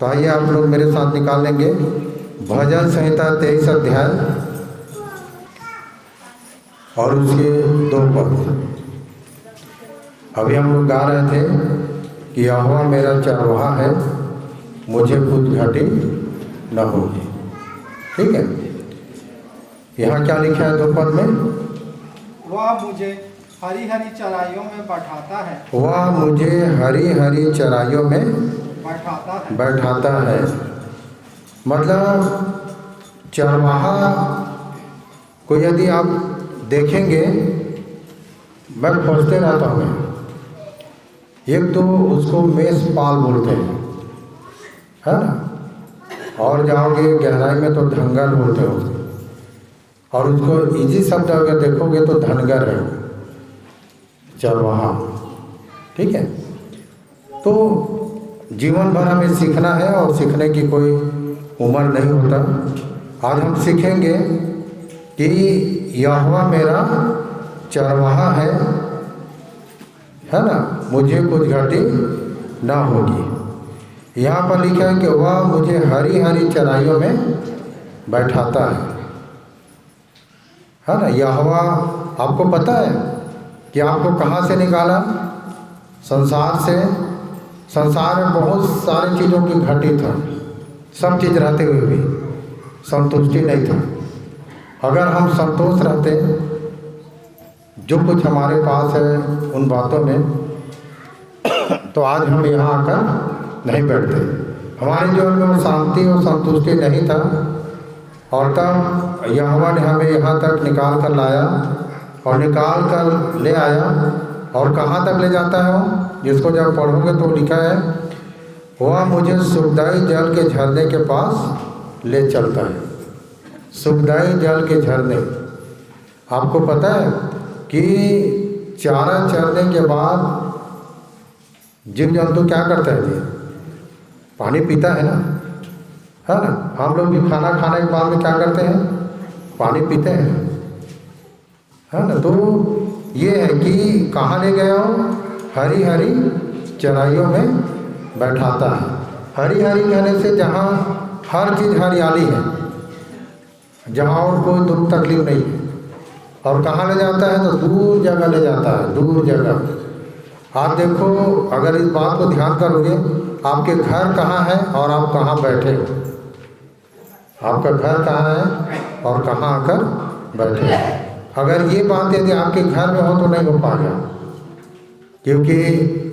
तो आइए आप लोग मेरे साथ निकाल लेंगे भजन संहिता 23 अध्याय और उसके 2 पद। अभी हम लोग गा रहे थे कि यहोवा मेरा चरवाहा है, मुझे कुछ घटी न होगी। ठीक है, यहाँ क्या लिखा है 2 पद में? वह मुझे हरी हरी चराइयों में बैठाता है। वह मुझे हरी हरी चराइयों में बैठाता है। मतलब चरवाहा को यदि आप देखेंगे, मैं खोजते रहता हूँ, एक तो उसको मेषपाल बोलते हैं, है ना, और जाओगे गहराई में तो धंगर बोलते हो, और उसको इजी शब्द अगर देखोगे तो धनगर है चरवाहा। ठीक है, तो जीवन भर हमें सीखना है और सीखने की कोई उम्र नहीं होता। आज हम सीखेंगे कि यहोवा मेरा चरवाहा है ना, मुझे कुछ घटी ना होगी। यहाँ पर लिखा है कि वह मुझे हरी हरी चराइयों में बैठाता है ना। यहोवा आपको पता है कि आपको कहाँ से निकाला? संसार से। संसार में बहुत सारी चीज़ों की घटी था, सब चीज़ रहते हुए भी संतुष्टि नहीं था। अगर हम संतोष रहते जो कुछ हमारे पास है उन बातों में, तो आज हम यहाँ आकर नहीं बैठते। हमारे जीवन में वो शांति और संतुष्टि नहीं था, और तब यहोवा ने हमें यहाँ तक निकाल कर लाया और निकाल कर ले आया। और कहाँ तक ले जाता है वो, जिसको जब पढ़ोगे तो लिखा है, वह मुझे सुखदायी जल के झरने के पास ले चलता है। सुखदायी जल के झरने, आपको पता है कि चारा चरने के बाद जीव जंतु क्या करता है जी? पानी पीता है ना, है ना। हम लोग भी खाना खाने के बाद में क्या करते हैं? पानी पीते हैं, है ना। तो ये है कि कहाँ ले गया हो? हरी हरी चराइयों में बैठाता है। हरी हरी कहने से जहाँ हर चीज़ हरियाली है, जहाँ और कोई दुख तकलीफ नहीं है। और कहाँ ले जाता है? तो दूर जगह ले जाता है, दूर जगह। आप देखो, अगर इस बात को ध्यान करोगे, आपके घर कहाँ है और आप कहाँ बैठे हो? आपका घर कहाँ है और कहाँ आकर बैठे हो? अगर ये बात यदि आपके घर में हो तो नहीं हो पाएगा, क्योंकि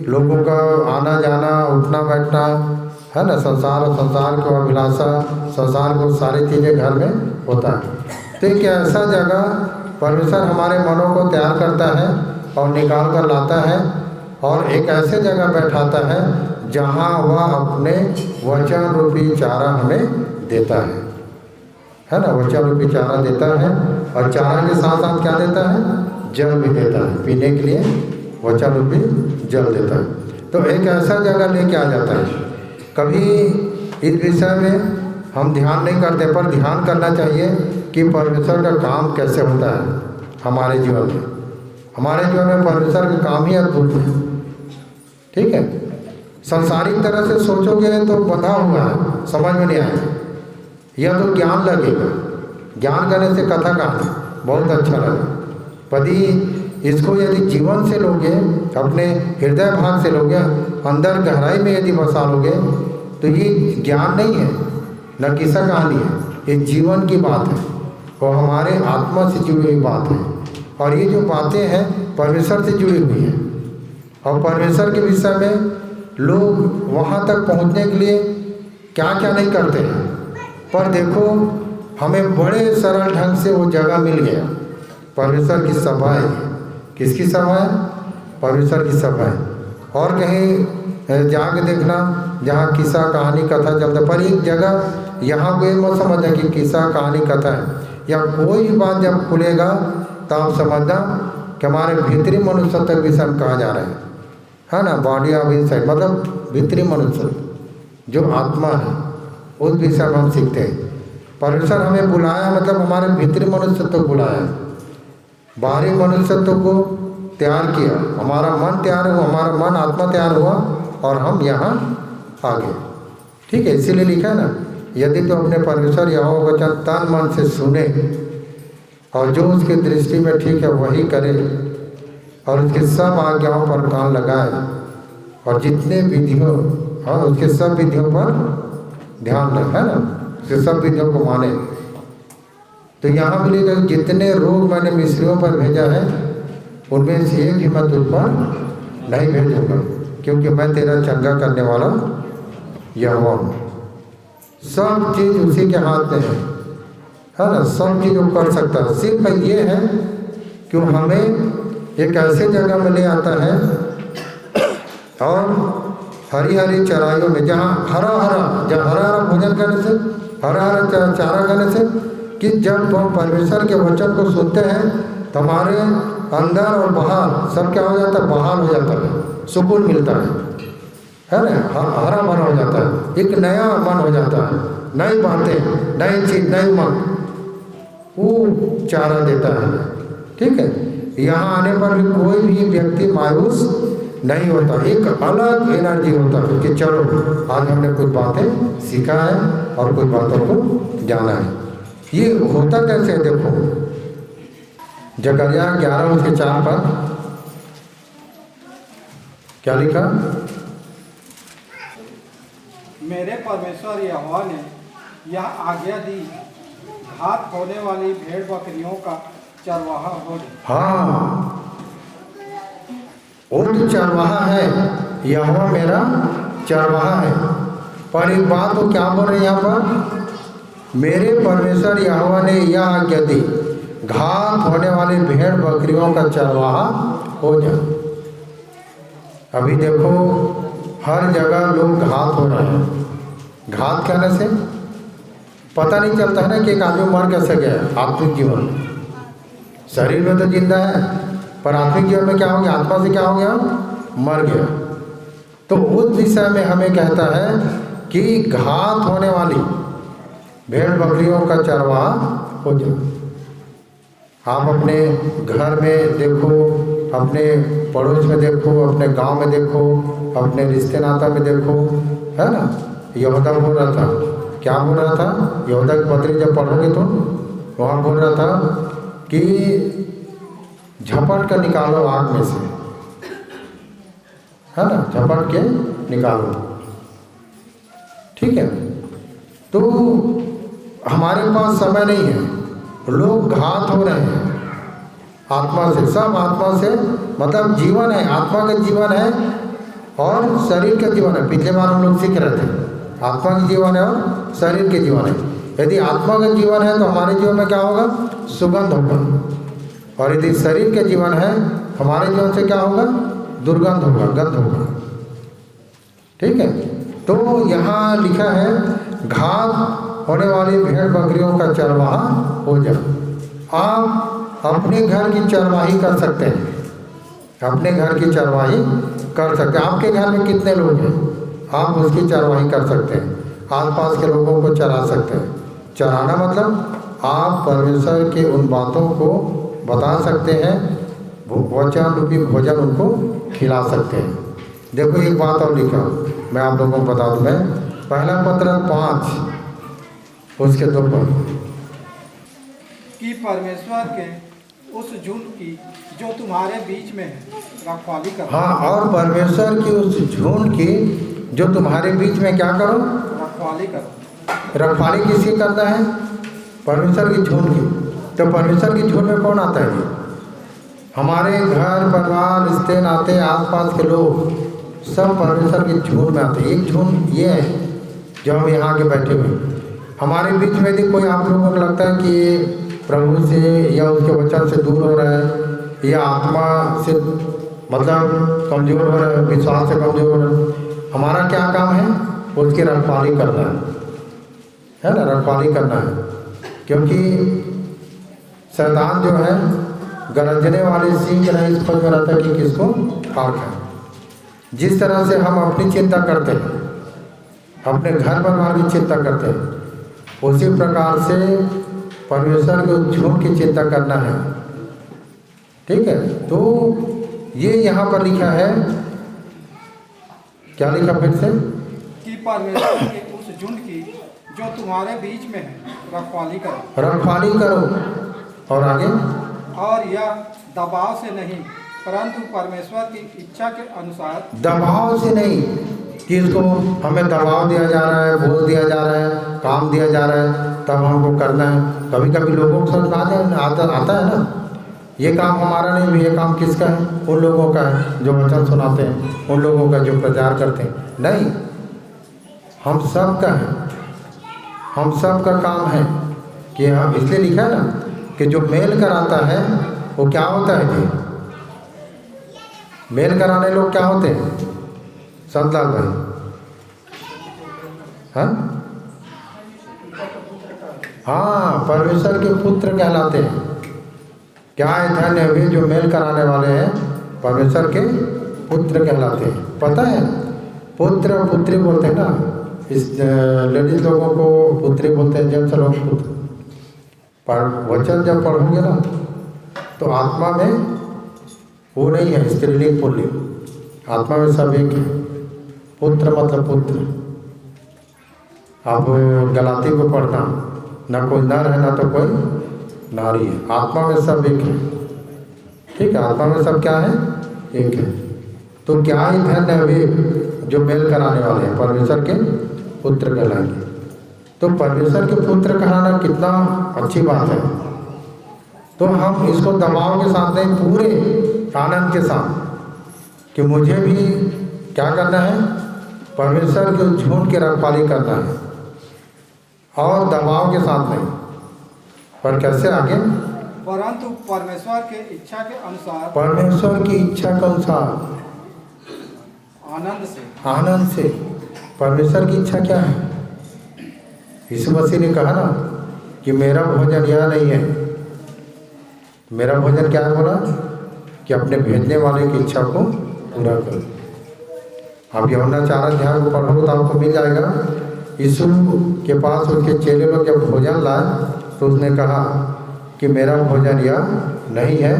लोगों का आना जाना, उठना बैठना, है ना, संसार और संसार की अभिलाषा, संसार को सारी चीज़ें घर में होता है। तो एक ऐसा जगह परमेश्वर हमारे मनों को तैयार करता है और निकाल कर लाता है, और एक ऐसे जगह बैठाता है जहाँ वह अपने वचन रूपी चारा हमें देता है ना। वचन रूपी चारा देता है, और चारा के साथ साथ क्या देता है? जल भी देता है, पीने के लिए वचन रूपी जल देता है। तो एक ऐसा जगह लेके आ जाता है। कभी इस विषय में हम ध्यान नहीं करते, पर ध्यान करना चाहिए कि परमेश्वर का काम कैसे होता है हमारे जीवन में। हमारे जीवन में परमेश्वर का काम ही अद्भुत है। ठीक है, संसारिक तरह से सोचोगे तो बंधा हुआ है, समझ में नहीं आएगा। यह तो ज्ञान लगेगा, ज्ञान करने से कथा कहानी बहुत अच्छा लगा। यदि इसको यदि जीवन से लोगे, अपने हृदय भाग से लोगे, अंदर गहराई में यदि बसा लोगे, तो ये ज्ञान नहीं है, न किस्सा कहानी है, ये जीवन की बात है और हमारे आत्मा से जुड़ी हुई बात है। और ये जो बातें हैं परमेश्वर से जुड़ी हुई हैं, और परमेश्वर के विषय में लोग वहाँ तक पहुँचने के लिए क्या क्या नहीं करते हैं। पर देखो, हमें बड़े सरल ढंग से वो जगह मिल गया। परमेश्वर की सभा है। किसकी सभा है? परमेश्वर की सभा है। और कहीं जाके देखना जहाँ किस्सा कहानी कथा चलता, पर एक जगह यहाँ कोई मत समझना कि किस्सा कहानी कथा है, या कोई भी बात जब खुलेगा तो आप समझना कि हमारे भीतरी मनुष्य तक विषय में कहा जा रहा है ना। बॉडी ऑफ इनसाइड, मतलब भीतरी मनुष्य जो आत्मा है, उस विषय में हम सीखते हैं। परमेश्वर हमें बुलाया, मतलब हमारे भीतरी मनुष्यत्व को बुलाया, बाहरी मनुष्यत्व को तैयार किया, हमारा मन तैयार हुआ, हमारा मन आत्मा तैयार हुआ, और हम यहाँ आ गए। ठीक है, इसीलिए लिखा है ना, यदि तो अपने परमेश्वर यहोवा वचन तन मन से सुने और जो उसकी दृष्टि में ठीक है वही करे और उसके सब आज्ञाओं पर कान लगाए और जितने विधियों और उसके सब विधियों पर ध्यान रहे, है ना, उसके सब विधियों को माने। तो यहाँ भी लिखा जितने रोग मैंने मिस्रियों पर भेजा है उनमें से एक ही मैं तुझ पर नहीं भेजूंगा, क्योंकि मैं तेरा चंगा करने वाला यहोवा हूँ। सब चीज़ उसी के हाथ में है ना, सब चीज़ वो कर सकता है। सिर्फ ये है कि वो हमें एक ऐसे जगह में ले आता है और हरी हरी चराइयों में, जहाँ हरा हरा भोजन करने से, हरा हरा चारा करने से, कि जब हम परमेश्वर के वचन को सुनते हैं तो हमारे अंदर और बाहर सब क्या हो जाता है, बहाल हो जाता है, सुकून मिलता है ना, हरा भरा हो जाता है, एक नया मन हो जाता है, नई बातें, नई चीज, नई मन वो चारा देता है। ठीक है, यहाँ आने पर भी कोई भी व्यक्ति मायूस नहीं होता, एक अलग एनर्जी होता है कि चलो आज हमने कुछ बातें सीखा है और कुछ बातों को जाना है। ये होता कैसे है, देखो जकरिया 11:4 पर क्या लिखा, मेरे परमेश्वर यहोवा ने यह आज्ञा दी, हाथ होने वाली भेड़ बकरियों का चरवाहा हो जाए। हाँ, वो तो चरवाहा है, यहोवा मेरा चरवाहा है। पर एक बात वो क्या बोल रहे हैं यहाँ पर, मेरे परमेश्वर यहोवा ने यह आज्ञा दी, घात होने वाली भेड़ बकरियों का चरवाहा हो जा। अभी देखो हर जगह लोग घात हो रहे हैं। घात कहने से पता नहीं चलता है ना कि एक आदमी मर कैसे गया। आत्मिक जीवन, शरीर में तो जिंदा है पर आत्मिक जीवन में क्या हो गया, आत्मा से क्या हो गया, मर गया। तो उस विषय में हमें कहता है कि घात होने वाली भेड़ बकरियों का चरवाहा हो जाओ। आप अपने घर में देखो, अपने पड़ोस में देखो, अपने गांव में देखो, अपने रिश्ते नाता में देखो, है ना। यहूदा बोल रहा था, क्या बोल रहा था, यहूदा की पत्री जब पढ़ोगे तो वहाँ बोल रहा था कि झपट कर निकालो आग में से, है ना, झपट के निकालो। ठीक है, तो हमारे पास समय नहीं है, लोग घात हो रहे हैं आत्मा से, सब आत्मा से, मतलब जीवन है, आत्मा का जीवन है और शरीर का जीवन है। पिछले बार हम लोग सीख रहे थे, आत्मा का जीवन है और शरीर के जीवन है। यदि आत्मा का जीवन है तो हमारे जीवन में क्या होगा, सुगंध होगा, और यदि शरीर का जीवन है हमारे जीवन से क्या होगा, दुर्गंध होगा, गंध होगा। ठीक है, तो यहाँ लिखा है घात होने वाली भेड़ बकरियों का चरवाहा हो जाओ। आप अपने घर की चरवाही कर सकते हैं, अपने घर की चरवाही कर सकते हैं। आपके घर में कितने लोग हैं, आप उसकी चरवाही कर सकते हैं, आसपास के लोगों को चरा सकते हैं। चराना मतलब आप परमेश्वर के उन बातों को बता सकते हैं, वचन रूपी भोजन उनको खिला सकते हैं। देखो एक बात और लिखा, मैं आप लोगों को बता दूँ, मैं पहला पत्र 5 उसके 2 पर कि परमेश्वर के उस झुंड की जो तुम्हारे बीच में है रखवाली करो। हाँ, और परमेश्वर की उस झुंड की जो तुम्हारे बीच में क्या करो, रखवाली करो। रखवाली किसकी करता है, परमेश्वर की झुंड की। तो परमेश्वर की झुंड में कौन आता है, हमारे घर परिवार, रिश्ते नाते, आसपास के लोग सब परमेश्वर की झुंड में आते हैं। एक झुंड ये है जो हम यहाँ के बैठे हुए, हमारे बीच में यदि कोई आप लोगों को लगता है कि प्रभु से या उसके वचन से दूर हो रहा है या आत्मा से मतलब कमज़ोर हो रहा है, विश्वास से कमज़ोर हो रहा है, हमारा क्या काम है, उसकी रखवाली करना है ना, रखवाली करना है। क्योंकि शैतान जो है गरजने वाले सिंह की नहीं समझ में रहता कि किसको फाड़ है। जिस तरह से हम अपनी चिंता करते हैं, अपने घर परिवार की चिंता करते हैं, उसी प्रकार से परमेश्वर के झुंड की चिंता करना है। ठीक है, तो ये यहाँ पर लिखा है, क्या लिखा फिर से, कि परमेश्वर के उस झुंड की जो तुम्हारे बीच में है रखवाली करो। रखवाली करो। और आगे, और यह दबाव से नहीं परंतु परमेश्वर की इच्छा के अनुसार। दबाव से नहीं कि इसको हमें दबाव दिया जा रहा है, बोल दिया जा रहा है, काम दिया जा रहा है तब हमको करना है। कभी कभी लोगों को समझ आता है ना, ये काम हमारा नहीं, ये काम किसका है? उन लोगों का है जो वचन सुनाते हैं, उन लोगों का जो प्रचार करते हैं। नहीं, हम सब का है, हम सब का काम है कि हम, इसलिए लिखा है ना कि जो मेल कराता है वो क्या होता है जी? मेल कराने लोग क्या होते हैं संतलाल भाई? हाँ, परमेश्वर के पुत्र कहलाते हैं। क्या है? धन्य वे जो मेल कराने वाले हैं, परमेश्वर के पुत्र कहलाते हैं। पता है, पुत्र और पुत्री बोलते हैं ना, इस लेडीज लोगों को पुत्री बोलते हैं, जेंट्स लोग पुत्र। पर वचन जब पढ़ोगे ना तो आत्मा में वो नहीं है स्त्रीलिंग पुल्लिंग, आत्मा में सब एक है। पुत्र मतलब पुत्र। अब गलाती को पढ़ना, ना कोई नर है ना तो कोई नारी है, आत्मा में सब एक है। ठीक है, आत्मा में सब क्या है? एक है। तो क्या ही धन्य है वे जो मेल कराने वाले हैं, परमेश्वर के पुत्र कहलाएंगे। तो परमेश्वर के पुत्र कहलाना कितना अच्छी बात है। तो हम इसको दबाव के साथ नहीं, पूरे आनंद के साथ कि मुझे भी क्या करना है? परमेश्वर के झूठ की रखवाली करना है, और दबाव के साथ नहीं। पर कैसे? आगे, परंतु परमेश्वर के इच्छा के अनुसार। परमेश्वर की इच्छा के अनुसार, आनंद से। आनंद से। परमेश्वर की इच्छा क्या है? यीशु मसीह ने कहा ना कि मेरा भोजन यह नहीं है। मेरा भोजन क्या है? बोला कि अपने भेजने वाले की इच्छा को पूरा करो। आप यूहन्ना 4 अध्याय को पढ़ो तो आपको मिल जाएगा। यीशु के पास उसके चेले लोग जब भोजन लाए तो उसने कहा कि मेरा भोजन यह नहीं है,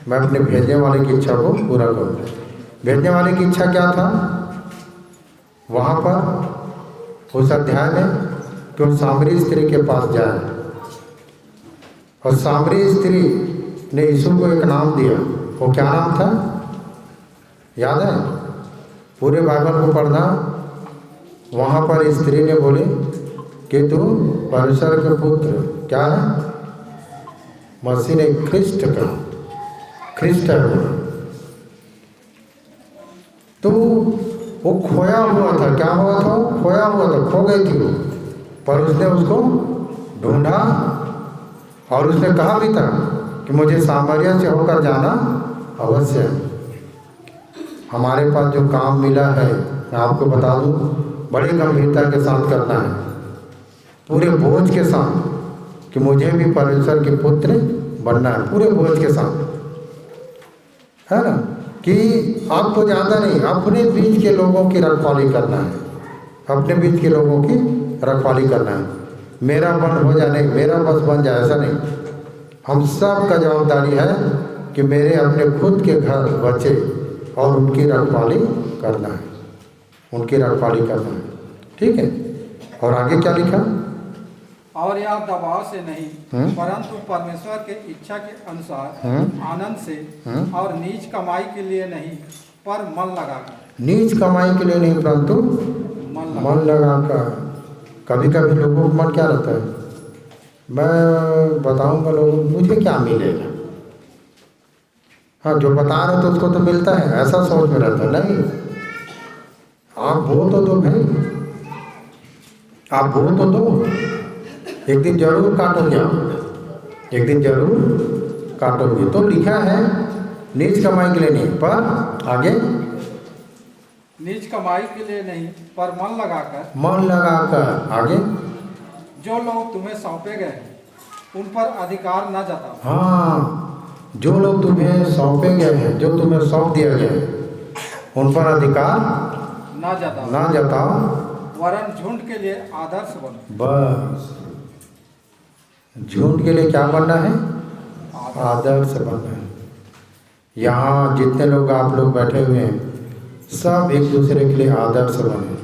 मैं अपने भेजने वाले की इच्छा को पूरा करूँ। भेजने वाले की इच्छा क्या था वहाँ पर उस अध्याय में? कि वो सामरी स्त्री के पास जाए, और सामरी स्त्री ने यीशु को एक नाम दिया। वो क्या नाम था? याद है? पूरे बाइबल को पढ़ना। वहाँ पर स्त्री ने बोले कि तू परमेश्वर के पुत्र क्या है? मसीह ने ख्रिस्ट का, ख्रिस्ट है बोला। तो वो खोया हुआ था। क्या हुआ था? खोया हुआ था, खो गई थी वो। पर उसने उसको ढूंढा, और उसने कहा भी था कि मुझे सामरिया से होकर जाना अवश्य है। हमारे पास जो काम मिला है, मैं आपको बता दूं, बड़ी गंभीरता के साथ करना है, पूरे बोझ के साथ कि मुझे भी परमेश्वर के पुत्र बनना है, पूरे बोझ के साथ, है ना? कि आपको ज़्यादा नहीं, अपने बीच के लोगों की रखवाली करना है, अपने बीच के लोगों की रखवाली करना है। मेरा बन हो जाए नहीं, मेरा बस बन जाए, ऐसा नहीं। हम सब का जवाबदारी है कि मेरे अपने खुद के घर बच्चे और उनकी रखवाली करना है, उनकी रखवाली करना है। ठीक है, और आगे क्या लिखा? और यह दबाव से नहीं परंतु परमेश्वर के इच्छा के अनुसार आनंद से और नीच कमाई के लिए नहीं पर मन लगाकर। नीच कमाई के लिए नहीं परंतु मन लगाकर। कभी कभी लोगों को मन क्या रहता है? मैं बताऊंगा लोगों को मुझे क्या मिलेगा। हाँ, जो बता रहे तो उसको तो मिलता है, ऐसा सोच में रहता है। नहीं, आप वो तो दो भाई, आप वो तो दो। एक दिन जरूर काटोगे आप, एक दिन जरूर काटोगे। तो लिखा है नीच कमाई के लिए नहीं, पर आगे नीच कमाई के लिए नहीं पर मन लगाकर। मन लगाकर। आगे, जो लोग तुम्हें सौंपे गए उन पर अधिकार न जताओ। हाँ, जो लोग तुम्हें सौंपे गए हैं, जो तुम्हें सौंप दिया गया है, उन पर अधिकार ना जताओ, वरन झुंड के लिए आदर्श बनो। बस झुंड के लिए क्या बनना है? आदर्श बनना है। यहाँ जितने लोग आप लोग बैठे हुए हैं, सब एक दूसरे के लिए आदर्श बने।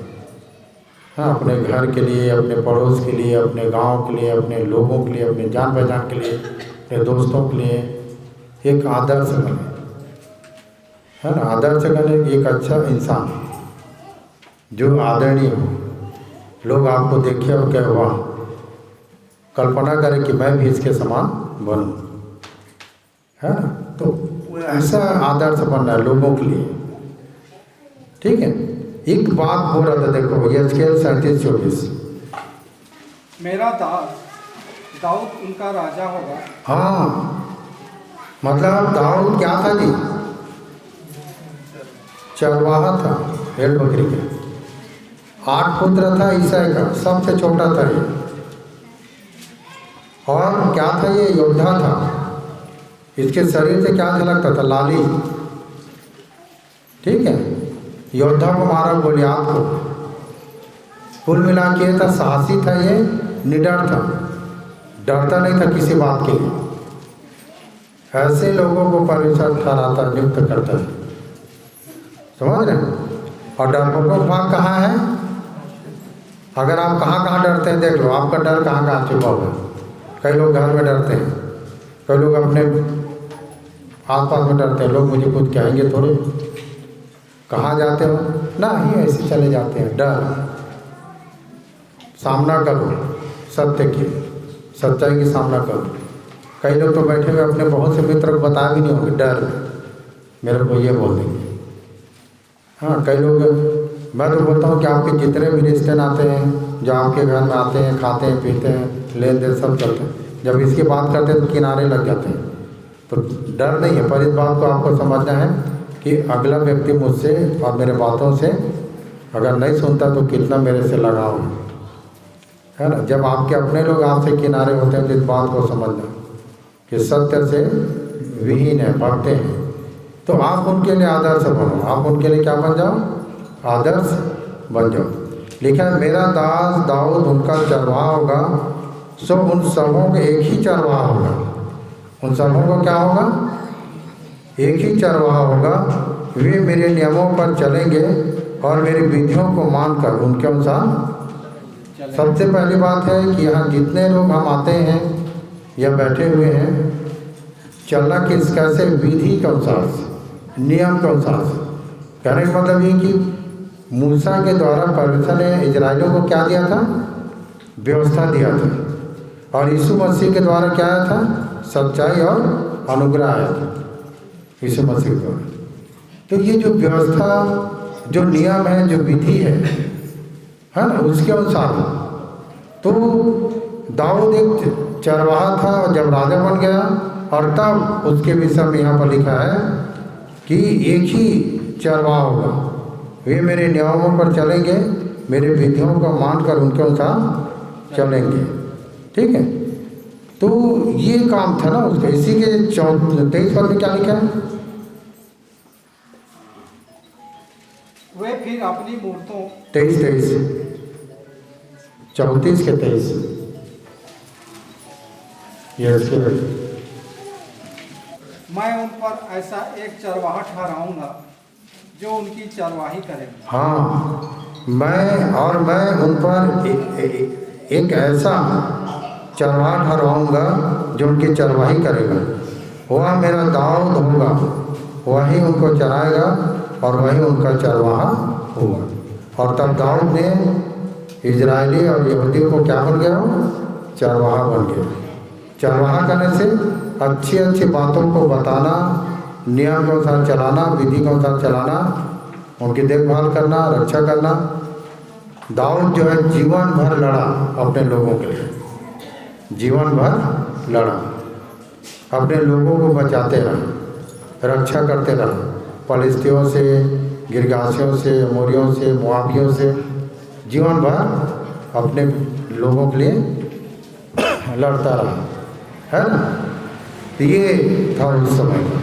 हाँ, अपने घर के लिए, अपने पड़ोस के लिए, अपने गांव के लिए, अपने लोगों के लिए, अपने जान पहचान के लिए, अपने दोस्तों के लिए एक आदर्श बने, है ना। आदर्श बने एक अच्छा इंसान जो आदरणीय हो, लोग आपको देखें और कहें वाह, कल्पना करें कि मैं भी इसके समान बनूं, है ना। तो ऐसा आदर्श बनना है लोगों के लिए, ठीक है। एक बात बोल रहा था, देखो यहेजकेल 37:24, मेरा दास दाऊद उनका राजा होगा। हाँ, मतलब दाऊद क्या था जी, चरवाहा था भेड़ बकरी के। 8 पुत्र था ईसाई का, सबसे छोटा था ये। और क्या था ये, योद्धा था। इसके शरीर से क्या झलकता था, लाली, ठीक है। योद्धा को मारा गोलियात को। कुल मिला के था साहसी था ये, निडर था, डरता नहीं था किसी बात के लिए। ऐसे लोगों को परमेश्वर ठहराता, नियुक्त करता है, समझ रहे हैं। और डरपोकों का भाग कहाँ है, अगर आप कहाँ कहाँ डरते हैं देख लो, आपका डर कहाँ कहाँ छिपा हुआ है। कई लोग घर में डरते हैं, कई लोग अपने आसपास में डरते हैं, लोग मुझे कुछ कहेंगे थोड़े, कहाँ जाते हो ना, ही ऐसे चले जाते हैं। डर, सामना करो सत्य की, सच्चाई की सामना करो। कई लोग तो बैठे हुए अपने बहुत से मित्र को बता भी नहीं होंगे, डर मेरे को ये बोल देंगे। हाँ, कई लोग, मैं तो बोलता हूँ कि आपके जितने भी रिश्ते नाते हैं जो आपके घर में आते हैं, खाते हैं, पीते हैं, लेन देन सब करते हैं, जब इसकी बात करते हैं तो किनारे लग जाते हैं। तो डर नहीं है, पर इस बात को आपको समझना है कि अगला व्यक्ति मुझसे और मेरे बातों से अगर नहीं सुनता तो कितना मेरे से लगाव है ना। जब आपके अपने लोग आपसे किनारे होते हैं तो इस बात को समझना कि सत्य से विहीन है, भागते हैं, तो आप उनके लिए आदर्श बनो। आप उनके लिए क्या बन जाओ, आदर्श बन जाओ। लिखा है, मेरा दास दाऊद उनका चरवाहा होगा, सो उन सबों को एक ही चरवाहा होगा। उन सबों को क्या होगा, एक ही चरवाहा होगा। वे मेरे नियमों पर चलेंगे और मेरी विधियों को मानकर उनके अनुसार। सबसे पहली बात है कि यहाँ जितने लोग हम आते हैं या बैठे हुए हैं, चलना किस कैसे, विधि के अनुसार, नियम के अनुसार। कहने का मतलब ये कि मूसा के द्वारा परमेश्वर ने इजराइलियों को क्या दिया था, व्यवस्था दिया था, और यीशु मसीह के द्वारा क्या आया था, सच्चाई और अनुग्रह आया था यीशु मसीह के द्वारा। तो ये जो व्यवस्था, जो नियम है, जो विधि है ना, उसके अनुसार। तो दाऊद एक चरवाहा था और जब राजा बन गया, और तब उसके विषय में यहाँ पर लिखा है कि एक ही चरवाहा होगा, वे मेरे नियमों पर चलेंगे, मेरे विधियों को मानकर उनके अनुसार चलेंगे, ठीक है। तो ये काम था ना उसका। इसी के 23 पद में क्या लिखा है, वे फिर अपनी मूर्तों 23 34 के 23 मैं उन पर ऐसा एक चरवाहा ठहराऊंगा जो उनकी चरवाही करेगा। हाँ, मैं उन पर एक ऐसा चरवाहा ठहराऊंगा जो उनकी चरवाही करेगा। वह मेरा दाऊद होगा, वही उनको चराएगा और वही उनका चरवाहा होगा। और तब दाऊद ने इजरायली और यहूदियों को क्या बन गया, चरवाहा बन गया। चरवाहा करने से अच्छी अच्छी बातों को बताना, नियम के अनुसार चलाना, विधि के अनुसार चलाना, उनकी देखभाल करना, रक्षा करना। दाऊद जो है जीवन भर लड़ा अपने लोगों के लिए, जीवन भर लड़ा, अपने लोगों को बचाते रहा, रक्षा करते रहा, फलिस्तियों से, गिरगाशियों से, अमोरियों से, मोआबियों से, जीवन भर अपने लोगों के लिए लड़ता रहा, है ना। तो ये था उस समय का।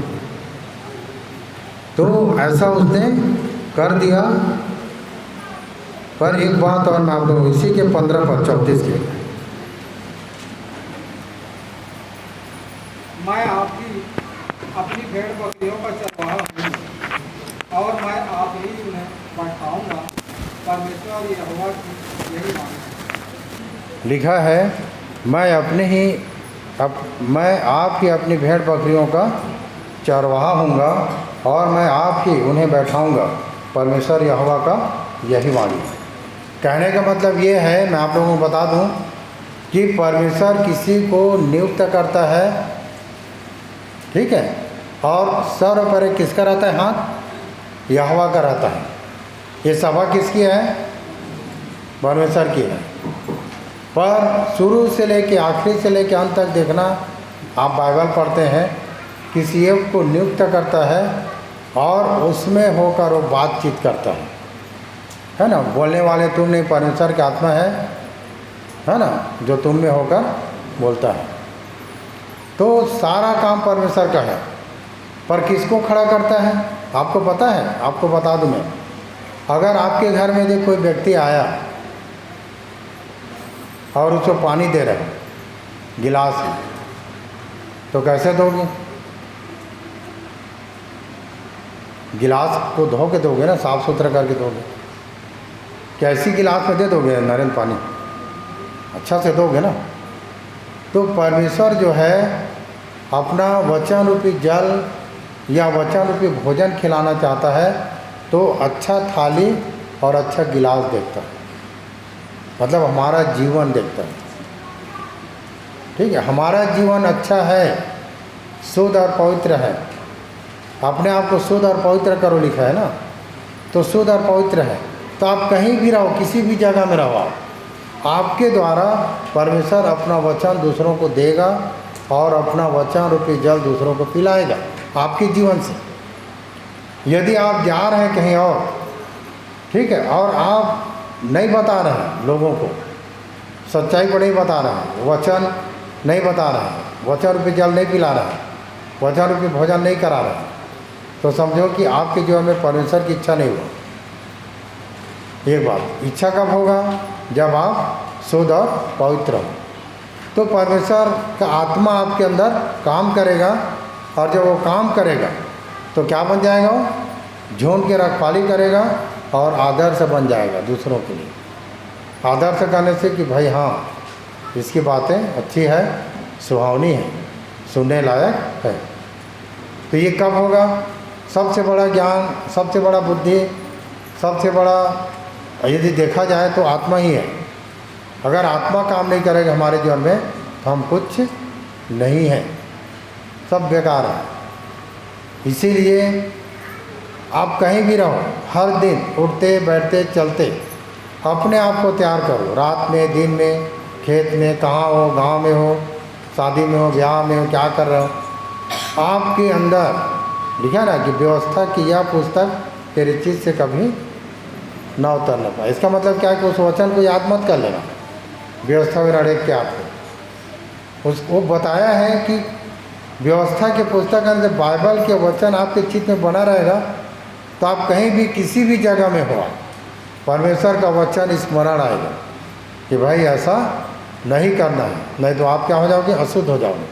तो ऐसा उसने कर दिया। पर एक बात और मैं आप लोग, इसी के 15 पर 34 के, मैं आपकी अपनी भेड़ बकरियों का चरवाहा हूँ और मैं आप ही उन्हें बैठाऊंगा परमेश्वर यहोवा की यही वाणी है। लिखा है, मैं आप ही अपनी भेड़ बकरियों का चरवाहा हूँगा और मैं आप ही उन्हें बैठाऊँगा। परमेश्वर यहोवा का यही वाणी है। कहने का मतलब ये है, मैं आप लोगों को बता दूं कि परमेश्वर किसी को नियुक्त करता है, ठीक है, और सर्वोपरि किसका रहता है हाथ? यहोवा का रहता है। ये सभा किसकी है? परमेश्वर की है। पर शुरू से लेके आखिरी से लेके अंत तक देखना, आप बाइबल पढ़ते हैं, किसी एक को नियुक्त करता है और उसमें होकर वो बातचीत करता है ना। बोलने वाले तुम नहीं, परमेश्वर की आत्मा है ना, जो तुम में होकर बोलता है। तो सारा काम परमेश्वर का है। पर किसको खड़ा करता है आपको पता है? आपको बता दूं मैं, अगर आपके घर में जो कोई व्यक्ति आया और उसको पानी दे रहे गिलास में, तो कैसे दोगे? गिलास को धो के दोगे ना, साफ सुथरा करके दोगे। कैसी गिलास में दे दोगे नरेंद्र पानी? अच्छा से दोगे ना। तो परमेश्वर जो है अपना वचन रूपी जल या वचन रूपी भोजन खिलाना चाहता है, तो अच्छा थाली और अच्छा गिलास देखता है, मतलब हमारा जीवन देखता है। ठीक है, हमारा जीवन अच्छा है, शुद्ध और पवित्र है। अपने आप को शुद्ध और पवित्र करो लिखा है ना, तो शुद्ध और पवित्र है। तो आप कहीं भी रहो, किसी भी जगह में रहो, आपके द्वारा परमेश्वर अपना वचन दूसरों को देगा और अपना वचन रूपी जल दूसरों को पिलाएगा आपके जीवन से। यदि आप जा रहे हैं कहीं और, ठीक है, और आप नहीं बता रहे हैं लोगों को, सच्चाई को नहीं बता रहे हैं, वचन नहीं बता रहे हैं, वचन रूपी जल नहीं पिला रहे हैं, वचन रूपी भोजन नहीं करा रहे हैं, तो समझो कि आपके जीवन में परमेश्वर की इच्छा नहीं हुआ। एक बात, इच्छा कब होगा? जब आप शुद्ध और पवित्र हो। तो परमेश्वर का आत्मा आपके अंदर काम करेगा, और जब वो काम करेगा तो क्या बन जाएगा? वो झूम के रखवाली करेगा और आदर्श बन जाएगा दूसरों के लिए। आदर्श करने से कि भाई हाँ, इसकी बातें अच्छी है, सुहावनी है, सुनने लायक है। तो ये कब होगा? सबसे बड़ा ज्ञान, सबसे बड़ा बुद्धि, सबसे बड़ा यदि देखा जाए तो आत्मा ही है। अगर आत्मा काम नहीं करेगा हमारे जीवन में तो हम कुछ नहीं हैं, सब बेकार है। इसीलिए आप कहीं भी रहो, हर दिन उठते बैठते चलते अपने आप को तैयार करो। रात में, दिन में, खेत में, कहाँ हो, गांव में हो, शादी में हो, ब्याह में हो, क्या कर रहे हो, आपके अंदर लिखा ना कि व्यवस्था की यह पुस्तक तेरी चीज़ से कभी ना उतर ना पाए। इसका मतलब क्या है कि उस वचन को याद मत कर लेना, व्यवस्था में रड़े के आपको उसको बताया है कि व्यवस्था के पुस्तक के अंदर बाइबल के वचन आपके चित्त में बना रहेगा, तो आप कहीं भी किसी भी जगह में हो, परमेश्वर का वचन स्मरण आएगा कि भाई ऐसा नहीं करना है, नहीं तो आप क्या हो जाओगे? अशुद्ध हो जाओगे।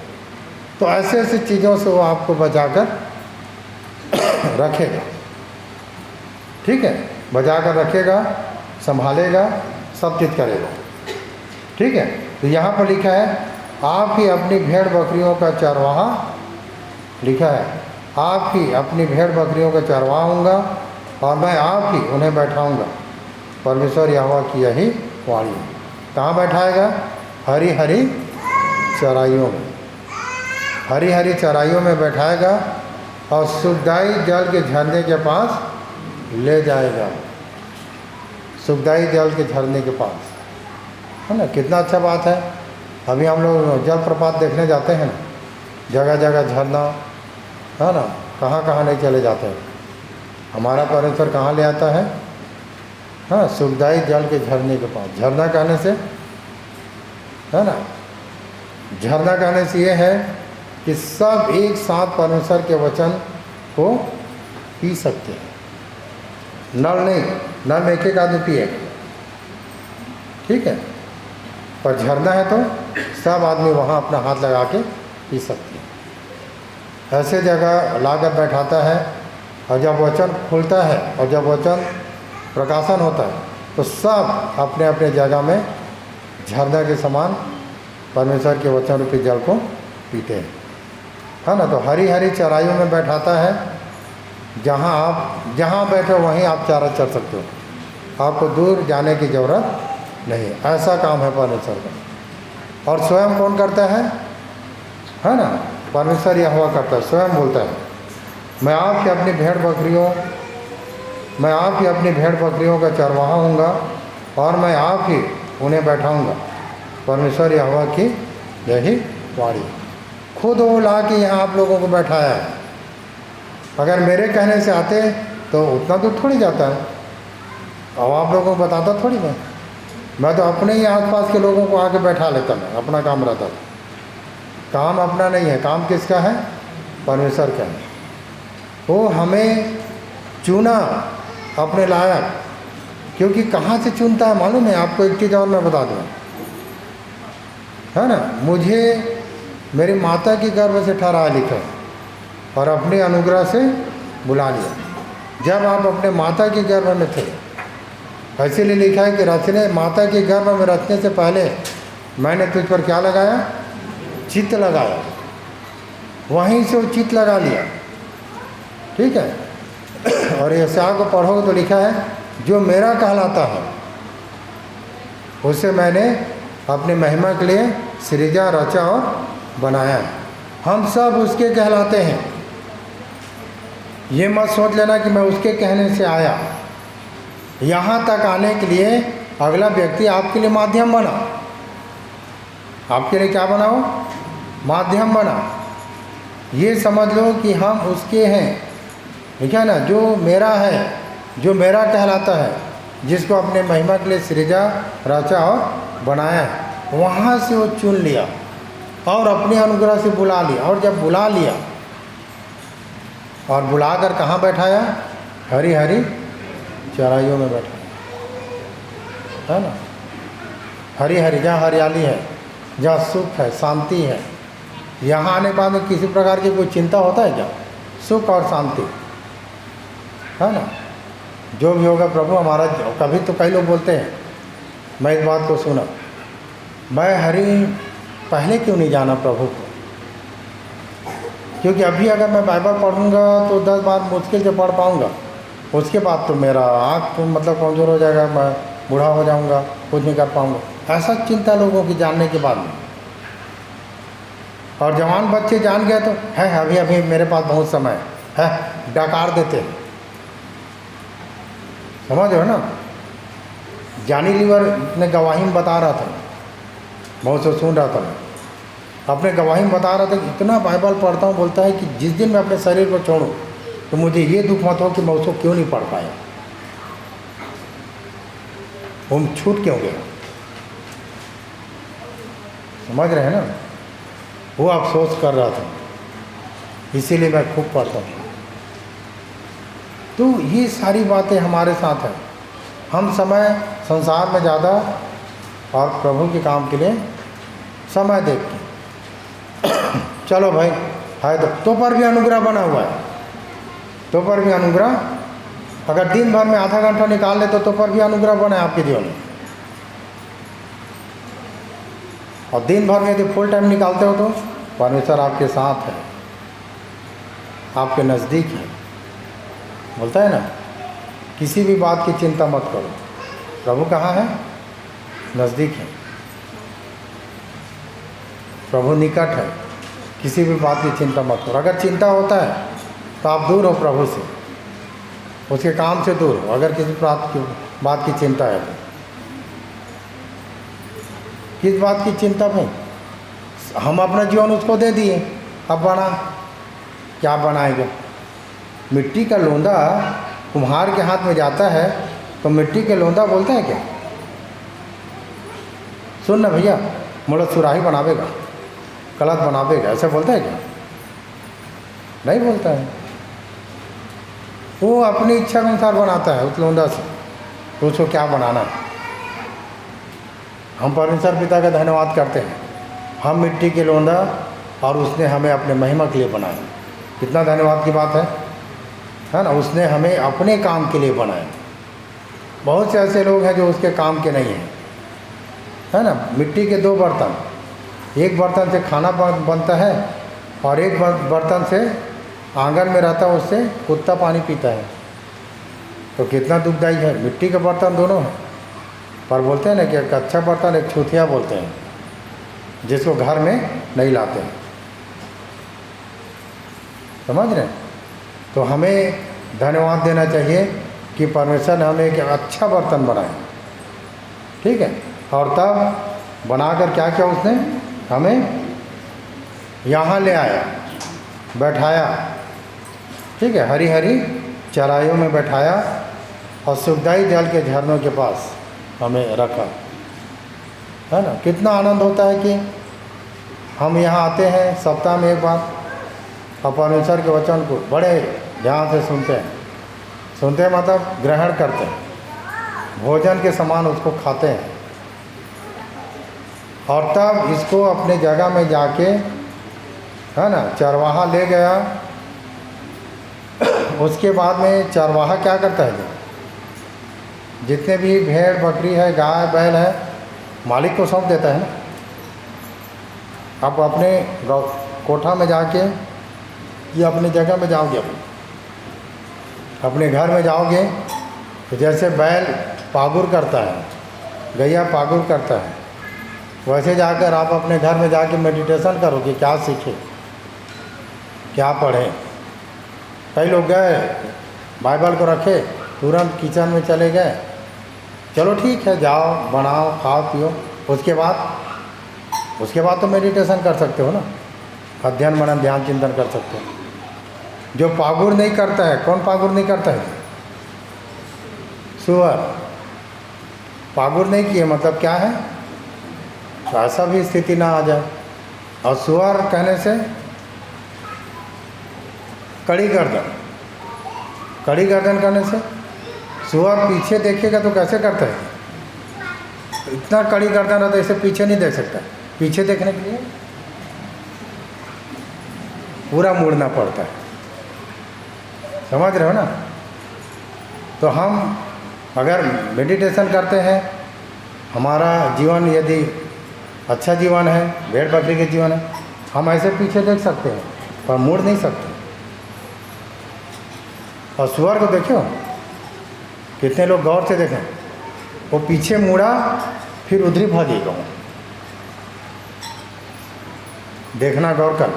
तो ऐसे ऐसी चीज़ों से वो आपको बचाकर रखेगा, ठीक है, बचाकर रखेगा, संभालेगा, सब चीज़ करेगा, ठीक है। तो यहाँ पर लिखा है, आप ही अपनी भेड़ बकरियों का चरवाहा, लिखा है, आप ही अपनी भेड़ बकरियों का चरवाहा हूँगा और मैं आप ही उन्हें बैठाऊँगा। परमेश्वर यहोवा की यही वाणी है। कहाँ बैठाएगा? हरी हरी चराइयों में, हरी हरी चराइयों में बैठाएगा और सुखदाई जल के झरने के पास ले जाएगा। सुखदाई जल के झरने के पास, है ना, कितना अच्छा बात है। अभी हम लोग जलप्रपात देखने जाते हैं, जगह जगह झरना, है ना, कहाँ कहाँ नहीं चले जाते हैं। हमारा परमेश्वर कहाँ ले आता है? हाँ, सुखदाई जल के झरने के पास। झरना कहने से, है ना, झरना कहने से ये है कि सब एक साथ परमेश्वर के वचन को पी सकते हैं। नल नहीं, नल में एक एक आदमी पिएगा, ठीक है, पर झरना है तो सब आदमी वहाँ अपना हाथ लगा के पी सकते हैं। ऐसे जगह लाकर बैठाता है, और जब वचन खुलता है और जब वचन प्रकाशन होता है तो सब अपने अपने जगह में झरना के समान परमेश्वर के वचन रूपी जल को पीते हैं, है ना। तो हरी हरी चराइयों में बैठाता है, जहाँ बैठे वहीं आप चारा चर सकते हो, आपको दूर जाने की ज़रूरत नहीं। ऐसा काम है परमेश्वर का। और स्वयं कौन करता है ना, परमेश्वर यहोवा करता है, स्वयं बोलता है मैं आपकी अपनी भेड़ बकरियों का चरवाहा हूँगा और मैं आप ही उन्हें बैठाऊँगा। परमेश्वर यहोवा की यही वाणी, खुद वो ला के यहाँ आप लोगों को बैठाया है। अगर मेरे कहने से आते तो उतना दूर थोड़ी जाता है, और आप लोगों को बताता थोड़ी मैं तो अपने ही आसपास के लोगों को आके बैठा लेता, मैं अपना काम रहता था। काम अपना नहीं है, काम किसका है, परमेश्वर का है। वो हमें चुना अपने लायक, क्योंकि कहाँ से चुनता है मालूम है आपको? एक चीज़ और मैं बता दूँ, है ना, मुझे मेरी माता की गर्भ से ठहराया लिखा और अपने अनुग्रह से बुला लिया। जब आप अपने माता की गर्भ में थे, इसीलिए लिखा है कि रचने माता के गर्भ में रचने से पहले मैंने तुझ पर क्या लगाया, चित्त लगाया। वहीं से वो चित्त लगा लिया, ठीक है। और यशायाह को पढ़ोगे तो लिखा है जो मेरा कहलाता है उसे मैंने अपनी महिमा के लिए सृजा, रचा और बनाया है। हम सब उसके कहलाते हैं। ये मत सोच लेना कि मैं उसके कहने से आया। यहाँ तक आने के लिए अगला व्यक्ति आपके लिए माध्यम बना। आपके लिए क्या बना हो, माध्यम बना। ये समझ लो कि हम उसके हैं, ठीक है ना। जो मेरा है, जो मेरा कहलाता है, जिसको अपने महिमा के लिए सृजा, रचा और बनाया है, वहाँ से वो चुन लिया और अपने अनुग्रह से बुला लिया। और जब बुला लिया और बुलाकर कहाँ बैठाया, हरी हरी चराइयों में बैठाया, है ना। हरी हरी, जहाँ हरियाली है, जहाँ सुख है, शांति है। यहाँ आने के बाद में किसी प्रकार की कोई चिंता होता है क्या? सुख और शांति, है ना। जो भी होगा प्रभु हमारा। कभी तो कई लोग बोलते हैं, मैं इस बात को सुना, मैं हरी पहले क्यों नहीं जाना प्रभु को, क्योंकि अभी अगर मैं बाइबल पढ़ूंगा तो 10 बार मुश्किल से पढ़ पाऊंगा, उसके बाद तो मेरा आँख तो मतलब कमज़ोर हो जाएगा, मैं बूढ़ा हो जाऊंगा, कुछ नहीं कर पाऊंगा। ऐसा चिंता लोगों की जानने के बाद में। और जवान बच्चे जान गए तो है अभी अभी मेरे पास बहुत समय है, डकार देते हैं। समझ रहे हो ना। जानी लीवर ने गवाही में बता रहा था, बहुत से सुन रहा था मैं, अपने गवाही में बता रहा था कि इतना बाइबल पढ़ता हूँ, बोलता है कि जिस दिन मैं अपने शरीर को छोड़ूं तो मुझे ये दुख मत हो कि मैं उसको क्यों नहीं पढ़ पाया, वो छूट क्यों गया। समझ रहे हैं ना। वो अफसोस कर रहा था, इसीलिए मैं खूब पढ़ता हूँ। तो ये सारी बातें हमारे साथ हैं। हम समय संसार में ज़्यादा और प्रभु के काम के लिए समय देखते। चलो भाई है तो पर भी अनुग्रह बना हुआ है, तो पर भी अनुग्रह। अगर दिन भर में आधा घंटा निकाल ले तो पर भी अनुग्रह बना है आपके जीवन में। और दिन भर में यदि फुल टाइम निकालते हो तो परमेश्वर आपके साथ है, आपके नज़दीक है। बोलता है ना, किसी भी बात की चिंता मत करो, प्रभु कहाँ है, नज़दीक है, प्रभु निकट है। किसी भी बात की चिंता मत करो। अगर चिंता होता है तो आप दूर हो प्रभु से, उसके काम से दूर हो। अगर किसी बात की चिंता है तो किस बात की चिंता भाई? हम अपना जीवन उसको दे दिए, अब बना क्या बनाएगा। मिट्टी का लोंदा कुम्हार के हाथ में जाता है तो मिट्टी के लोंदा बोलता है क्या, सुन ना भैया मोड़ा सुराही बनावेगा, कलश बनावेगा, ऐसा बोलता है क्या? नहीं बोलता है। वो अपनी इच्छा के अनुसार बनाता है उस लोंदा से, तो उसको क्या बनाना है। हम परमेश्वर पिता का धन्यवाद करते हैं, हम मिट्टी के लोंदा और उसने हमें अपने महिमा के लिए बनाया। कितना धन्यवाद की बात है ना। उसने हमें अपने काम के लिए बनाया, बहुत से ऐसे लोग हैं जो उसके काम के नहीं हैं, है ना। मिट्टी के 2 बर्तन, एक बर्तन से खाना बनता है और एक बर्तन से आंगन में रहता है, उससे कुत्ता पानी पीता है। तो कितना दुखदायी है। मिट्टी के बर्तन दोनों हैं, पर बोलते हैं ना कि एक अच्छा बर्तन एक छूतिया बोलते हैं, जिसको घर में नहीं लाते हैं। समझ रहे हैं? तो हमें धन्यवाद देना चाहिए कि परमेश्वर ने हमें एक अच्छा बर्तन बनाया, ठीक है। और तब बनाकर क्या किया उसने, हमें यहाँ ले आया, बैठाया, ठीक है, हरी हरी चराइयों में बैठाया और सुखदायी जल के झरनों के पास हमें रखा, है ना। कितना आनंद होता है कि हम यहाँ आते हैं सप्ताह में एक बार और परमेश्वर के वचन को बड़े ध्यान से सुनते हैं। सुनते हैं मतलब ग्रहण करते हैं, भोजन के समान उसको खाते हैं, और तब इसको अपने जगह में जाके, है ना, चरवाहा ले गया। उसके बाद में चरवाहा क्या करता है, जितने भी भेड़ बकरी है, गाय बैल है, मालिक को सौंप देता है ना। आप अपने कोठा में जाके या अपनी जगह में जाओगे, अपने घर में जाओगे तो जैसे बैल पागुर करता है, गैया पागुर करता है, वैसे जाकर आप अपने घर में जाके मेडिटेशन करो कि क्या सीखे, क्या पढ़ें। कई लोग गए, बाइबल को रखे, तुरंत किचन में चले गए। चलो ठीक है, जाओ बनाओ खाओ पियो, उसके बाद तो मेडिटेशन कर सकते हो ना, अध्ययन मनन ध्यान चिंतन कर सकते हो। जो पागुर नहीं करता है, कौन पागुर नहीं करता है? सुअर। पागुर नहीं किए मतलब क्या है, तो ऐसा भी स्थिति ना आ जाए। और सुअर कहने से कड़ी गर्दन, कड़ी गर्दन करने से सुअर पीछे देखेगा तो कैसे करता है, इतना कड़ी गर्दन रहता है, इसे पीछे नहीं देख सकता। पीछे देखने के लिए पूरा मुड़ना पड़ता है, समझ रहे हो ना। तो हम अगर मेडिटेशन करते हैं, हमारा जीवन यदि अच्छा जीवन है, भेड़ बकरी के जीवन है, हम ऐसे पीछे देख सकते हैं पर मुड़ नहीं सकते। और सुअर को देखो, कितने लोग गौर से देखें, वो पीछे मुड़ा फिर उधर ही भागेगा। देखना गौर कर,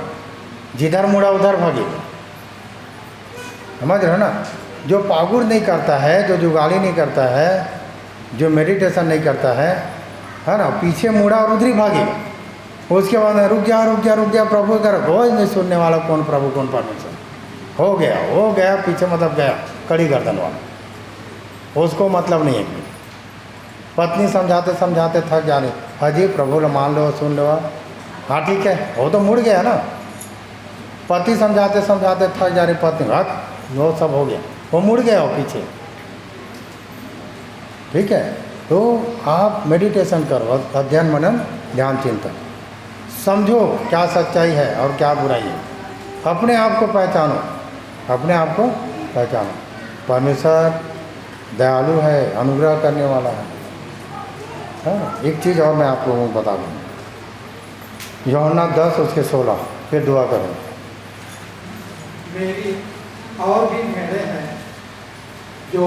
जिधर मुड़ा उधर भागेगा, समझ रहे हो ना। जो पागुर नहीं करता है, जो जुगाली नहीं करता है, जो मेडिटेशन नहीं करता है ना, पीछे मुड़ा और उधर ही भागेगा। उसके बाद में रुक जा प्रभु कर, रोज नहीं सुनने वाला कौन प्रभु कौन परमेश्वर, हो गया पीछे मतलब गया, कड़ी गर्दन वाला, उसको मतलब नहीं है। पत्नी समझाते समझाते थक जाने, हाजी प्रभु लो मान लो सुन लो, हाँ ठीक है, वो तो मुड़ गया ना। पति समझाते समझाते थक जा रही पत्नी, हाँ वो सब हो गया, वो मुड़ गया वो पीछे, ठीक है। तो आप मेडिटेशन करो, अध्ययन मनन ध्यान चिंतन, समझो क्या सच्चाई है और क्या बुराई है, अपने आप को पहचानो, अपने आप को पहचानो। परमेश्वर दयालु है, अनुग्रह करने वाला है। एक चीज़ और मैं आप लोगों को बता दूँ, यूहन्ना 10 उसके 16, फिर दुआ करो। मेरी और भी भेड़ें हैं जो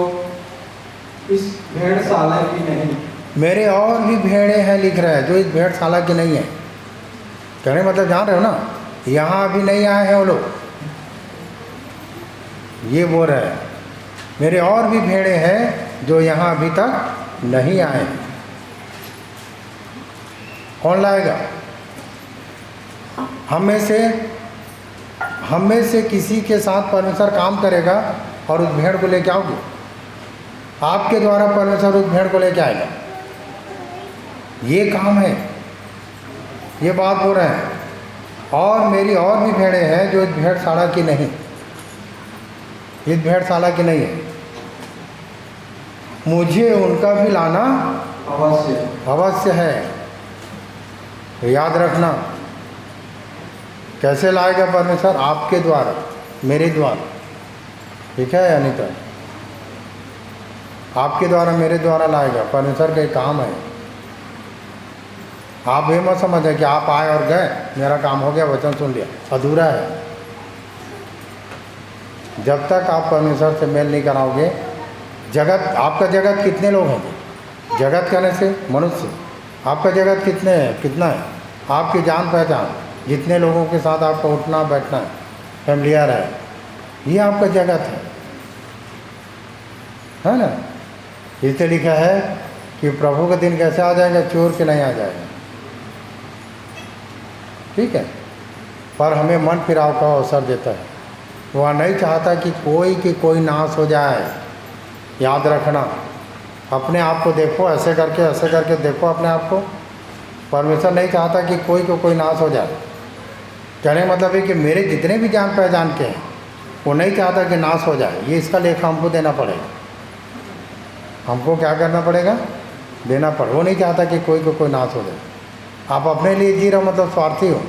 इस भेड़शाला की नहीं। मेरे और भी भेड़ें हैं लिख रहा है जो इस भेड़शाला की नहीं है। कहने मतलब जान रहे हो ना, यहाँ अभी नहीं आए हैं वो लोग, ये बोल रहे हैं मेरे और भी भेड़ें हैं जो यहाँ अभी तक नहीं आए हैं। कौन लाएगा? हम में से किसी के साथ परमेश्वर काम करेगा और उस भेड़ को लेके आओगे। आपके द्वारा परमेश्वर उस भेड़ को लेके आएगा, ये काम है, ये बात बोल रहे हैं। और मेरी और भी भेड़ें हैं जो इस भेड़शाला की नहीं, इस भेड़शाला की नहीं है, मुझे उनका भी लाना अवश्य है। तो याद रखना, कैसे लाएगा परमेश्वर? आपके द्वारा, मेरे द्वारा, ठीक है या नहीं? तो आपके द्वारा मेरे द्वारा लाएगा, परमेश्वर का काम है। आप ये मत समझें कि आप आए और गए, मेरा काम हो गया, वचन सुन लिया, अधूरा है। जब तक आप परमेश्वर से मेल नहीं कराओगे, जगत, आपका जगत कितने लोग हैं? जगत कहने से मनुष्य, आपका जगत कितने हैं, कितना है? आपकी जान पहचान, जितने लोगों के साथ आपको उठना बैठना है, फैमिलियर है, ये आपका जगत है ना? इसलिए लिखा है कि प्रभु का दिन कैसे आ जाएगा, चोर के नहीं आ जाएगा। ठीक है, पर हमें मन फिराव का अवसर देता है। वह नहीं चाहता कि कोई नाश हो जाए। याद रखना, अपने आप को देखो, ऐसे करके देखो अपने आप को। परमेश्वर नहीं चाहता कि कोई नाश हो जाए। कहने मतलब है कि मेरे जितने भी जान पहचान के हैं, वो नहीं चाहता कि नाश हो जाए। ये इसका लेखा हमको देना पड़ेगा। हमको क्या करना पड़ेगा? देना पड़ेगा। वो नहीं चाहता कि कोई नाश हो जाए। आप अपने लिए जी रहे मतलब स्वार्थी हो।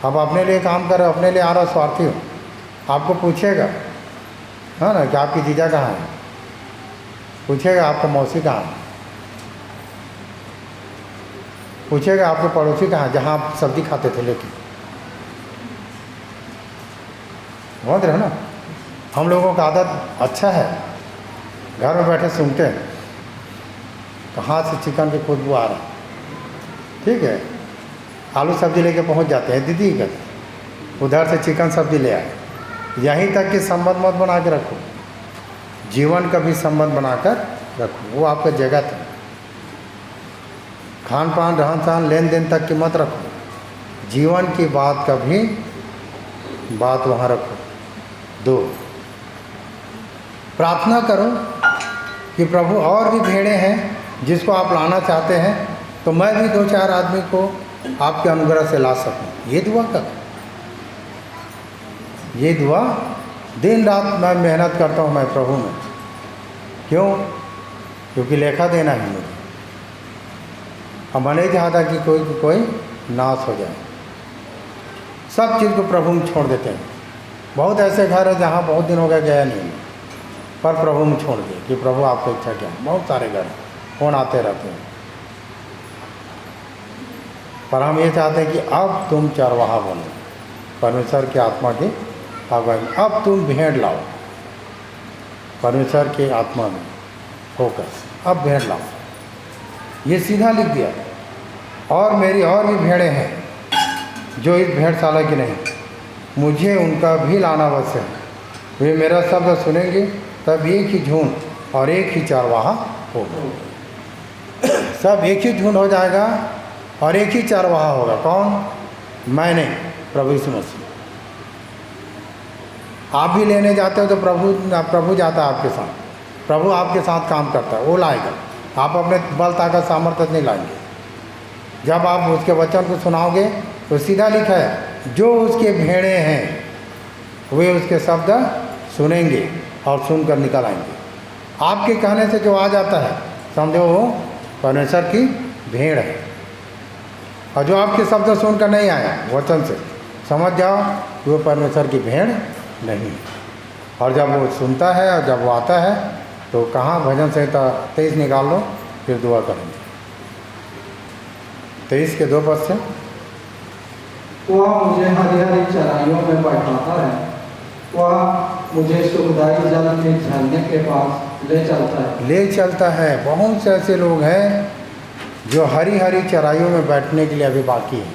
आप अपने लिए काम कर रहे हो, अपने लिए आ रहे हो, स्वार्थी हो। आपको पूछेगा, है ना, कि आपकी जीजा कहाँ है, पूछेगा आपका मौसी कहाँ है, पूछेगा आपके पड़ोसी कहाँ, जहाँ आप सब्जी खाते थे लेके। समझ रहे हो ना? हम लोगों का आदत अच्छा है, घर में बैठे सुनते हैं कहाँ से चिकन की खुशबू आ रहा है। ठीक है, आलू सब्जी लेके पहुंच जाते हैं, दीदी कहते उधर से चिकन सब्जी ले आए। यहीं तक कि संबंध मत बना के रखो, जीवन का भी संबंध बनाकर रखो। वो आपका जगत है। खान पान, रहन सहन, लेन देन तक की मत रखो। जीवन की बात का भी बात वहाँ रखो। 2, प्रार्थना करो कि प्रभु और भी भेड़ें हैं जिसको आप लाना चाहते हैं, तो मैं भी 2-4 आदमी को आपके अनुग्रह से ला सकूं। ये दुआ कर, ये दुआ दिन रात मैं मेहनत करता हूँ मैं प्रभु में। क्यों? क्योंकि लेखा देना है मुझे। हम नहीं चाहता कि कोई नाश हो जाए। सब चीज़ को प्रभु में छोड़ देते हैं। बहुत ऐसे घर है जहाँ बहुत दिन हो गया गया नहीं, पर प्रभु में छोड़ दिए कि प्रभु आपको इच्छा क्या है। बहुत सारे घर फोन आते रहते हैं, पर हम ये चाहते हैं कि अब तुम चरवाहा बनो, परमेश्वर की आत्मा की अगुवाई। अब तुम भेड़ लाओ, परमेश्वर की आत्मा में फोकस। अब भेड़ लाओ, ये सीधा लिख दिया। और मेरी और भी भेड़ें हैं जो इस भेड़शाला की नहीं, मुझे उनका भी लाना अवश्य है। वे मेरा शब्द सुनेंगे, तब एक ही झुंड और एक ही चरवाहा होगा। सब एक ही झुंड हो जाएगा और एक ही चरवाहा होगा। कौन? मैं नहीं, प्रभु यीशु मसीह। आप भी लेने जाते हो तो प्रभु जाता है आपके साथ। प्रभु आपके साथ काम करता है, वो लाएगा। आप अपने बल ताकत सामर्थ्य नहीं लाएंगे। जब आप उसके वचन को सुनाओगे तो सीधा लिखा है, जो उसके भेड़े हैं वे उसके शब्द सुनेंगे और सुनकर निकल आएंगे। आपके कहने से जो आ जाता है, समझो वो परमेश्वर की भेड़ है। और जो आपके शब्द सुनकर नहीं आया वचन से, समझ जाओ कि वो परमेश्वर की भेड़ नहीं। और जब वो सुनता है और जब वो आता है तो कहाँ भजन संहिता 23 निकाल लो, फिर दुआ करेंगे। 23 के 2 पद से, वह मुझे हरी हरी चराइयों में बैठाता है, वह मुझे सुखदायी जल के झरने के पास ले चलता है। बहुत से ऐसे लोग हैं जो हरी हरी चराइयों में बैठने के लिए अभी बाकी हैं।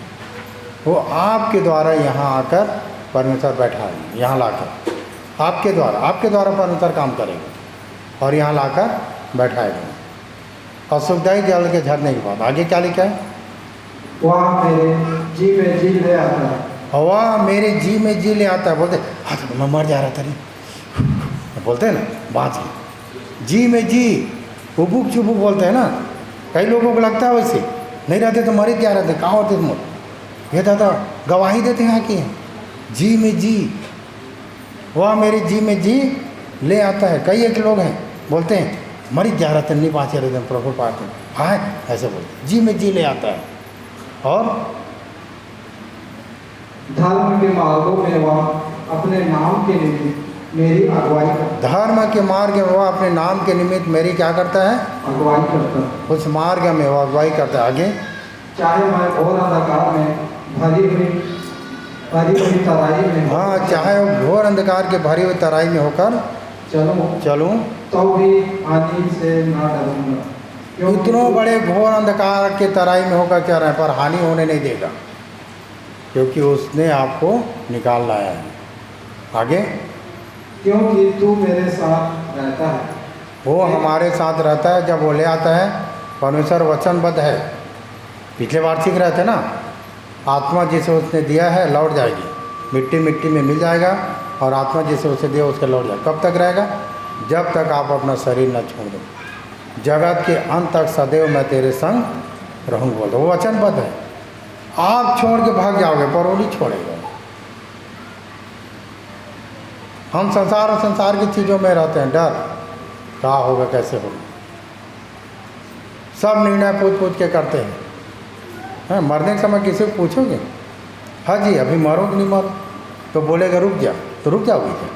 वो आपके द्वारा यहाँ आकर परमेश्वर बैठा है। यहाँ लाकर आपके द्वारा परमेश्वर काम करेगा और यहाँ लाकर बैठाएगा। और सुखदायी जल के झरने के बाद आगे क्या लिखा है? वह मेरे जी में जी ले आता है। वह मेरे जी में जी ले आता है। बोलते हाँ तो मैं मर जा रहा था नहीं, बोलते हैं ना बात जी में जी, उबुक चुबुक बोलते हैं ना। कई लोगों को लगता है वैसे, नहीं रहते तो मर ही क्या रहते, कहाँ होते तुम? ये दादा गवाही देते हैं कि जी में जी, वह मेरे जी में जी ले आता है। कई एक लोग हैं बोलते हैं मरी जा रहा था नहीं, 5 दिन प्रभु पाते हाँ ऐसे बोलते, जी में जी ले आता है। और धर्म के मार्गों में वह अपने नाम के लिए मेरी अगुवाई करता धर्म के मार्ग में वो अपने नाम के निमित्त मेरी क्या करता है? है, अगुवाई करता है। उस मार्ग में वो अगुवाई करता है। आगे, चाहे मैं घोर अंधकार में भरी हुई तराई में हाँ, चाहे वो घोर अंधकार के भरी हुई तराई में होकर चलूं तो भी हानि से ना डरूंगा, क्योंकि इतनों बड़े घोर अंधकार के तराई में होकर चल रहे हैं पर हानि होने नहीं देगा, क्योंकि उसने आपको निकाल लाया है। आगे, क्योंकि तू मेरे साथ रहता है। वो हमारे साथ रहता है। जब वो ले आता है, परमेश्वर वचनबद्ध है। पिछले बार सीख रहे थे ना, आत्मा जिसे उसने दिया है लौट जाएगी, मिट्टी मिट्टी में मिल जाएगा, और आत्मा जिसे उसे दिया उसके लौट जाएगा। कब तक रहेगा? जब तक आप अपना शरीर न छोड़ दो। जगत के अंत तक सदैव मैं तेरे संग रहूँगा बोलता। वो वचनबद्ध है। आप छोड़ के भाग जाओगे पर वो नहीं छोड़ेगा। हम संसार और संसार की चीज़ों में रहते हैं, डर क्या होगा कैसे होगा, सब निर्णय पूछ के करते हैं। हाँ, मरने के समय किसी को पूछोगे, हाँ जी अभी मरो कि नहीं मरो, तो बोलेगा रुक जा, तो रुक जाओगे क्या?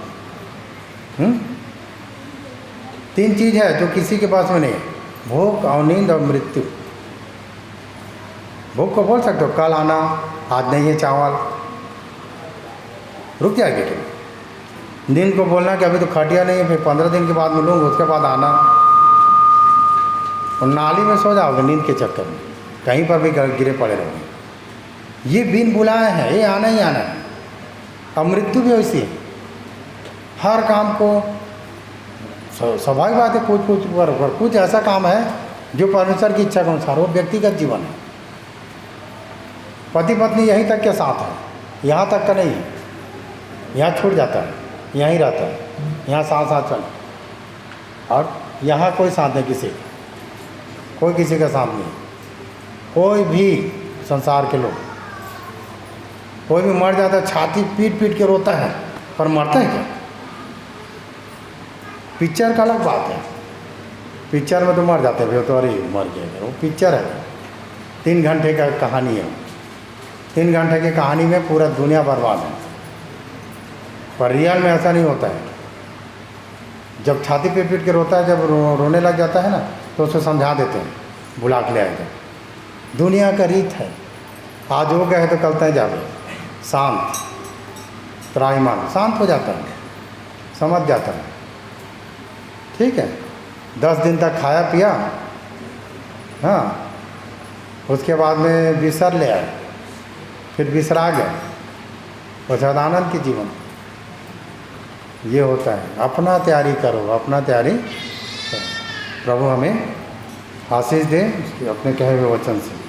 3 चीज़ है जो किसी के पास में नहीं है, भूख और नींद और मृत्यु। भूख को बोल सकते हो कल आना, आज नहीं है चावल, रुक जाएगी तुम। नींद को बोलना कि अभी तो खटिया नहीं है, फिर 15 दिन के बाद मिलूंगा, उसके बाद आना, और नाली में सो जाओगे नींद के चक्कर में, कहीं पर भी गिरे पड़े रहोगे। ये बिन बुलाए हैं, ये आना ही आना है। अब मृत्यु भी वैसी है, हर काम को स्वाभाविक बात है, कुछ ऐसा काम है जो परमेश्वर की इच्छा के अनुसार, वो व्यक्तिगत जीवन है। पति पत्नी यहीं तक के साथ है, यहाँ तक का नहीं है, यहाँ छूट जाता है, यहीं रहता है, यहाँ साथ चल, और यहाँ कोई साथ नहीं किसी का, कोई किसी का साथ नहीं। कोई भी संसार के लोग, कोई भी मर जाता है छाती पीट पीट के रोता है, पर मरता है क्या? पिक्चर का अलग बात है, पिक्चर में तो मर जाते हैं, तो अरे मर गया, वो पिक्चर है, 3 घंटे का कहानी है, 3 घंटे की कहानी में पूरा दुनिया बर्बाद है। पर रियल में ऐसा नहीं होता है। जब छाती पीट पीट के रोता है, जब रोने लग जाता है ना, तो उसको समझा देते हैं, बुला के ले आएगा। दुनिया का रीत है, आज हो गए तो कल तय जावे, शांत त्राईमान, शांत हो जाता है, समझ जाता है, ठीक है। 10 दिन तक खाया पिया, हाँ, उसके बाद में बिसर ले आए, फिर बिसरा गए, उसके बाद आनंद की जीवन। ये होता है। अपना तैयारी करो, अपना तैयारी करो। प्रभु हमें आशीष दे अपने कहे हुए वचन से।